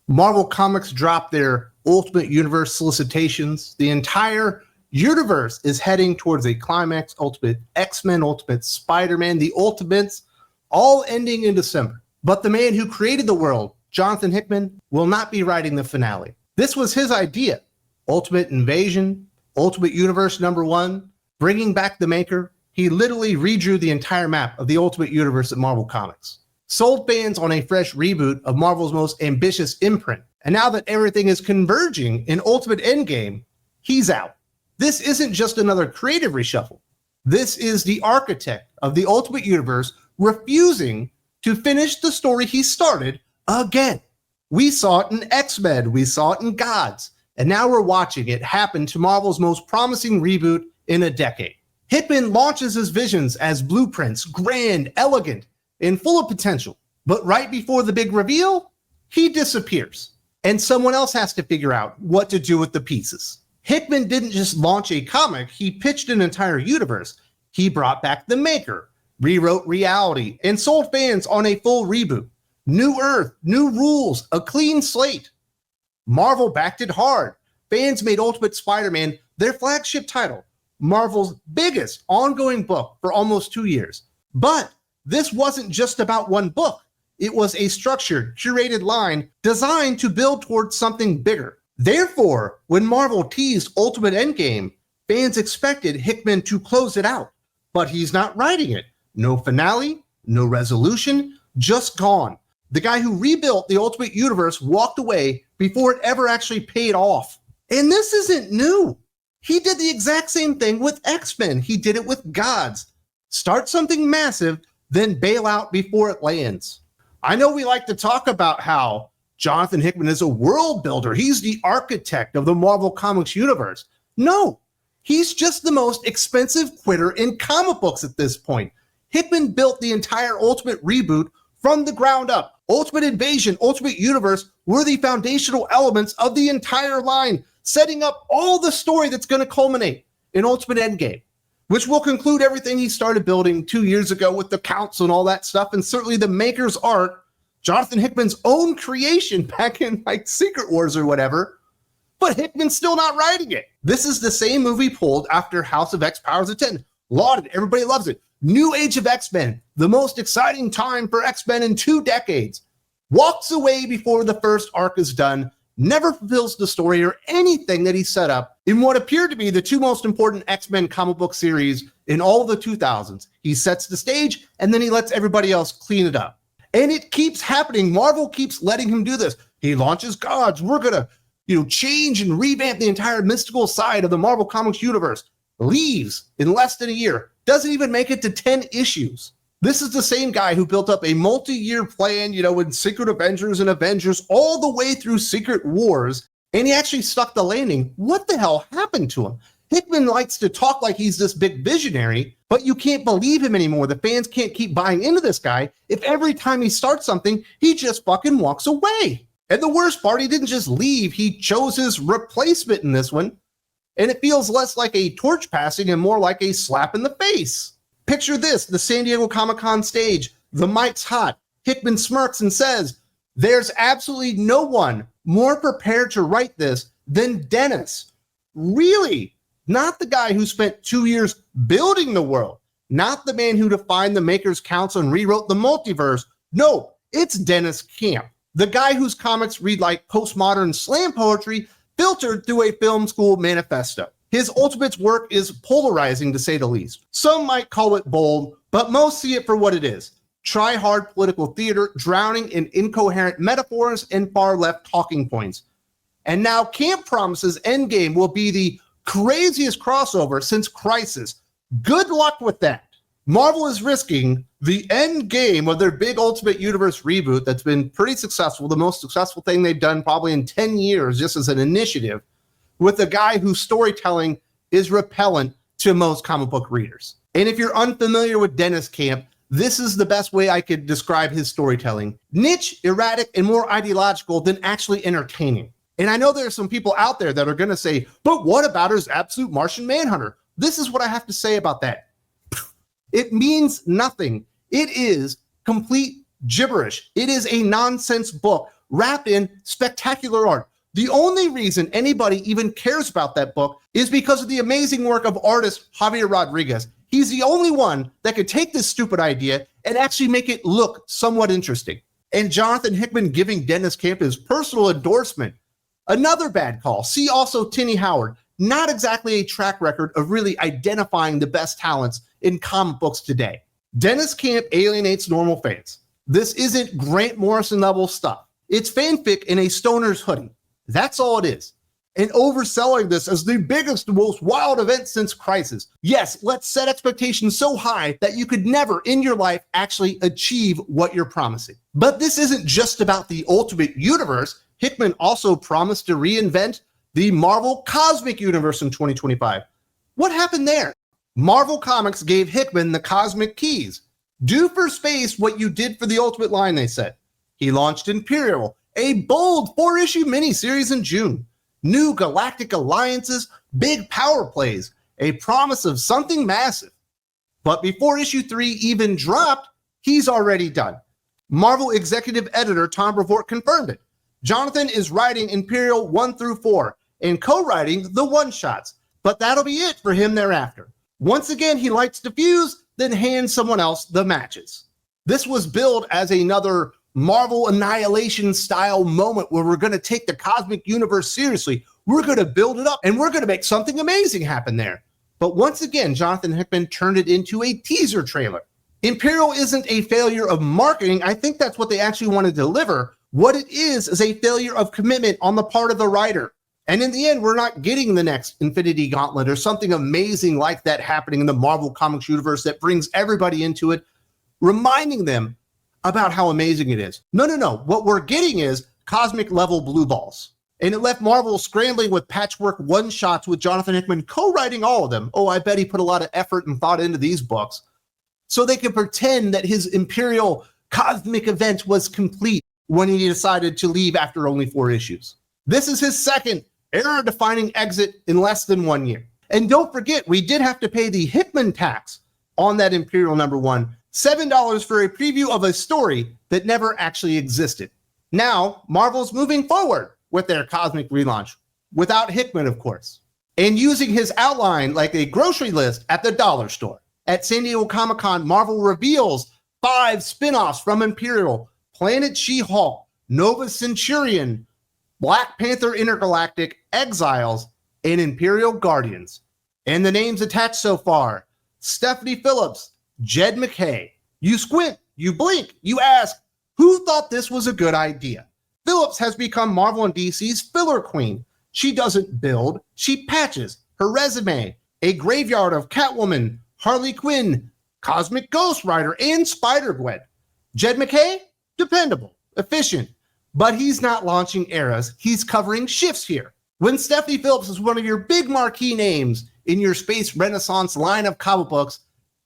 Marvel Comics dropped their Ultimate Universe solicitations. The entire universe is heading towards a climax. Ultimate X-Men, Ultimate Spider-Man, the Ultimates, all ending in December. But the man who created the world, Jonathan Hickman, will not be writing the finale. This was his idea. Ultimate Invasion, Ultimate Universe #1, bringing back the maker. He literally redrew the entire map of the Ultimate Universe at Marvel Comics. Sold fans on a fresh reboot of Marvel's most ambitious imprint. And now that everything is converging in Ultimate Endgame, he's out. This isn't just another creative reshuffle. This is the architect of the Ultimate Universe refusing to finish the story he started again. We saw it in X-Men, we saw it in G.O.D.S, and now we're watching it happen to Marvel's most promising reboot in a decade. Hickman launches his visions as blueprints, grand, elegant, and full of potential. But right before the big reveal, he disappears. And someone else has to figure out what to do with the pieces. Hickman didn't just launch a comic, he pitched an entire universe. He brought back the maker, rewrote reality, and sold fans on a full reboot. New Earth, new rules, a clean slate. Marvel backed it hard. Fans made Ultimate Spider-Man their flagship title, Marvel's biggest ongoing book for almost 2 years. But this wasn't just about one book. It was a structured, curated line designed to build towards something bigger. Therefore, when Marvel teased Ultimate Endgame, fans expected Hickman to close it out. But he's not writing it. No finale, no resolution, just gone. The guy who rebuilt the Ultimate Universe walked away before it ever actually paid off. And this isn't new. He did the exact same thing with X-Men. He did it with G.O.D.S. Start something massive, then bail out before it lands. I know we like to talk about how Jonathan Hickman is a world builder. He's the architect of the Marvel Comics universe. No, he's just the most expensive quitter in comic books at this point. Hickman built the entire Ultimate reboot from the ground up. Ultimate Invasion, Ultimate Universe were the foundational elements of the entire line, setting up all the story that's going to culminate in Ultimate Endgame, which will conclude everything he started building 2 years ago with the council and all that stuff, and certainly the maker's art, Jonathan Hickman's own creation back in like Secret Wars or whatever, but Hickman's still not writing it. This is the same movie pulled after House of X Powers of 10. Lauded, everybody loves it. New Age of X-Men, the most exciting time for X-Men in 2 decades. Walks away before the first arc is done, never fulfills the story or anything that he set up in what appeared to be the 2 most important X-Men comic book series in all of the 2000s. He sets the stage and then he lets everybody else clean it up. And it keeps happening. Marvel keeps letting him do this. He launches G.O.D.S. We're gonna, change and revamp the entire mystical side of the Marvel Comics universe. Leaves in less than a year. Doesn't even make it to 10 issues. This is the same guy who built up a multi-year plan, in Secret Avengers and Avengers all the way through Secret Wars, and he actually stuck the landing. What the hell happened to him? Hickman likes to talk like he's this big visionary, but you can't believe him anymore. The fans can't keep buying into this guy if every time he starts something, he just fucking walks away. And the worst part, he didn't just leave, he chose his replacement in this one, and it feels less like a torch passing and more like a slap in the face. Picture this, the San Diego Comic-Con stage, the mic's hot, Hickman smirks and says, "There's absolutely no one more prepared to write this than Dennis." Really? Not the guy who spent 2 years building the world, not the man who defined the Makers Council and rewrote the multiverse. No, it's Dennis Camp, the guy whose comics read like postmodern slam poetry filtered through a film school manifesto. His Ultimates work is polarizing, to say the least. Some might call it bold, but most see it for what it is. Try-hard political theater drowning in incoherent metaphors and far-left talking points. And now Camp promises Endgame will be the craziest crossover since Crisis. Good luck with that. Marvel is risking the end game of their big Ultimate Universe reboot that's been pretty successful, the most successful thing they've done probably in 10 years just as an initiative, with a guy whose storytelling is repellent to most comic book readers. And if you're unfamiliar with Dennis Camp, this is the best way I could describe his storytelling. Niche, erratic, and more ideological than actually entertaining. And I know there are some people out there that are going to say, but what about his Absolute Martian Manhunter? This is what I have to say about that. It means nothing. It is complete gibberish. It is a nonsense book wrapped in spectacular art. The only reason anybody even cares about that book is because of the amazing work of artist Javier Rodriguez. He's the only one that could take this stupid idea and actually make it look somewhat interesting. And Jonathan Hickman giving Dennis Camp his personal endorsement. Another bad call. See also Tinny Howard. Not exactly a track record of really identifying the best talents in comic books today. Dennis Camp alienates normal fans. This isn't Grant Morrison level stuff. It's fanfic in a stoner's hoodie. That's all it is. And overselling this as the biggest, most wild event since Crisis. Yes, let's set expectations so high that you could never in your life actually achieve what you're promising. But this isn't just about the Ultimate Universe. Hickman also promised to reinvent the Marvel Cosmic Universe in 2025. What happened there? Marvel Comics gave Hickman the cosmic keys. Do for space what you did for the Ultimate line, they said. He launched Imperial, a bold 4-issue miniseries in June. New galactic alliances, big power plays, a promise of something massive. But before issue 3 even dropped, he's already done. Marvel executive editor Tom Brevoort confirmed it. Jonathan is writing Imperial 1 through 4 and co-writing the one-shots, but that'll be it for him thereafter. Once again, he likes to fuse, then hand someone else the matches. This was billed as another Marvel Annihilation style moment where we're going to take the cosmic universe seriously. We're going to build it up and we're going to make something amazing happen there. But once again, Jonathan Hickman turned it into a teaser trailer. Imperial isn't a failure of marketing. I think that's what they actually want to deliver. What it is a failure of commitment on the part of the writer. And in the end, we're not getting the next Infinity Gauntlet or something amazing like that happening in the Marvel Comics universe that brings everybody into it, reminding them about how amazing it is. No. What we're getting is cosmic level blue balls. And it left Marvel scrambling with patchwork one-shots with Jonathan Hickman co-writing all of them. Oh, I bet he put a lot of effort and thought into these books so they could pretend that his Imperial cosmic event was complete when he decided to leave after only 4 issues. This is his second era-defining exit in less than 1 year. And don't forget, we did have to pay the Hickman tax on that Imperial #1, $7 for a preview of a story that never actually existed. Now, Marvel's moving forward with their cosmic relaunch, without Hickman, of course, and using his outline like a grocery list at the dollar store. At San Diego Comic-Con, Marvel reveals 5 spin-offs from Imperial: Planet She-Hulk, Nova Centurion, Black Panther Intergalactic, Exiles, and Imperial Guardians. And the names attached so far: Stephanie Phillips, Jed MacKay. You squint, you blink, you ask, who thought this was a good idea? Phillips has become Marvel and DC's filler queen. She doesn't build, she patches. Her resume: a graveyard of Catwoman, Harley Quinn, Cosmic Ghost Rider, and Spider-Gwen. Jed MacKay? Dependable, efficient, but he's not launching eras, he's covering shifts here. When Stephanie Phillips is one of your big marquee names in your Space Renaissance line of comic books,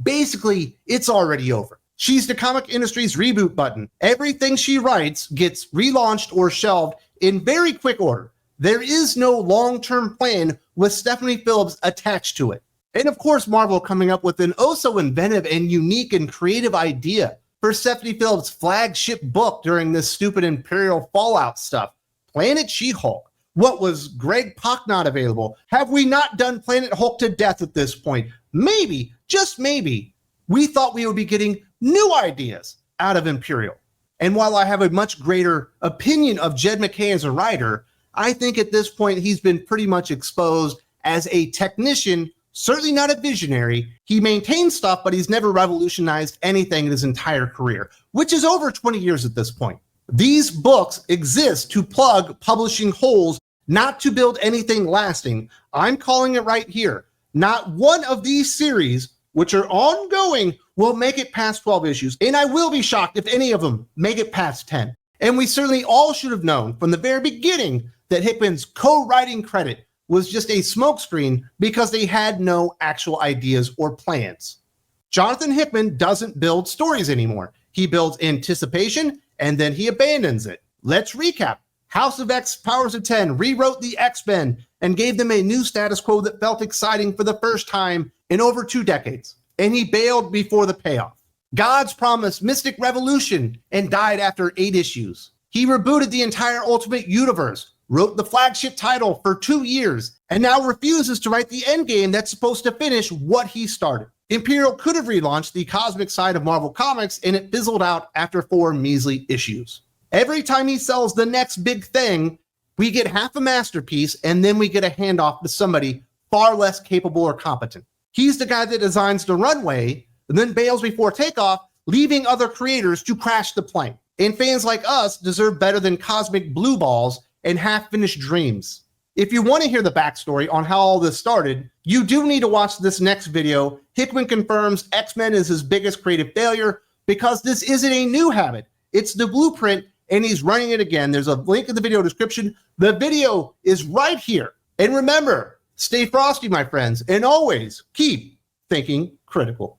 basically, it's already over. She's the comic industry's reboot button. Everything she writes gets relaunched or shelved in very quick order. There is no long-term plan with Stephanie Phillips attached to it. And of course, Marvel coming up with an oh-so inventive and unique and creative idea for Stephanie Phillips' flagship book during this stupid Imperial Fallout stuff, Planet She-Hulk. What, was Greg Pak not available? Have we not done Planet Hulk to death at this point? Maybe, just maybe, we thought we would be getting new ideas out of Imperial. And while I have a much greater opinion of Jed MacKay as a writer, I think at this point he's been pretty much exposed as a technician, certainly not a visionary. He maintains stuff, but he's never revolutionized anything in his entire career, which is over 20 years at this point. These books exist to plug publishing holes, not to build anything lasting. I'm calling it right here. Not one of these series, which are ongoing, will make it past 12 issues. And I will be shocked if any of them make it past 10. And we certainly all should have known from the very beginning that Hickman's co-writing credit was just a smokescreen because they had no actual ideas or plans. Jonathan Hickman doesn't build stories anymore. He builds anticipation and then he abandons it. Let's recap. House of X Powers of 10 rewrote the X-Men and gave them a new status quo that felt exciting for the first time in over 2 decades. And he bailed before the payoff. Gods promised Mystic Revolution and died after 8 issues. He rebooted the entire Ultimate Universe, wrote the flagship title for 2 years, and now refuses to write the endgame that's supposed to finish what he started. Imperial could have relaunched the cosmic side of Marvel Comics, and it fizzled out after 4 measly issues. Every time he sells the next big thing, we get half a masterpiece, and then we get a handoff to somebody far less capable or competent. He's the guy that designs the runway and then bails before takeoff, leaving other creators to crash the plane. And fans like us deserve better than cosmic blue balls and half-finished dreams. If you want to hear the backstory on how all this started, you do need to watch this next video. Hickman confirms X-Men is his biggest creative failure because this isn't a new habit. It's the blueprint, and he's running it again. There's a link in the video description. The video is right here. And remember, stay frosty, my friends, and always keep thinking critical.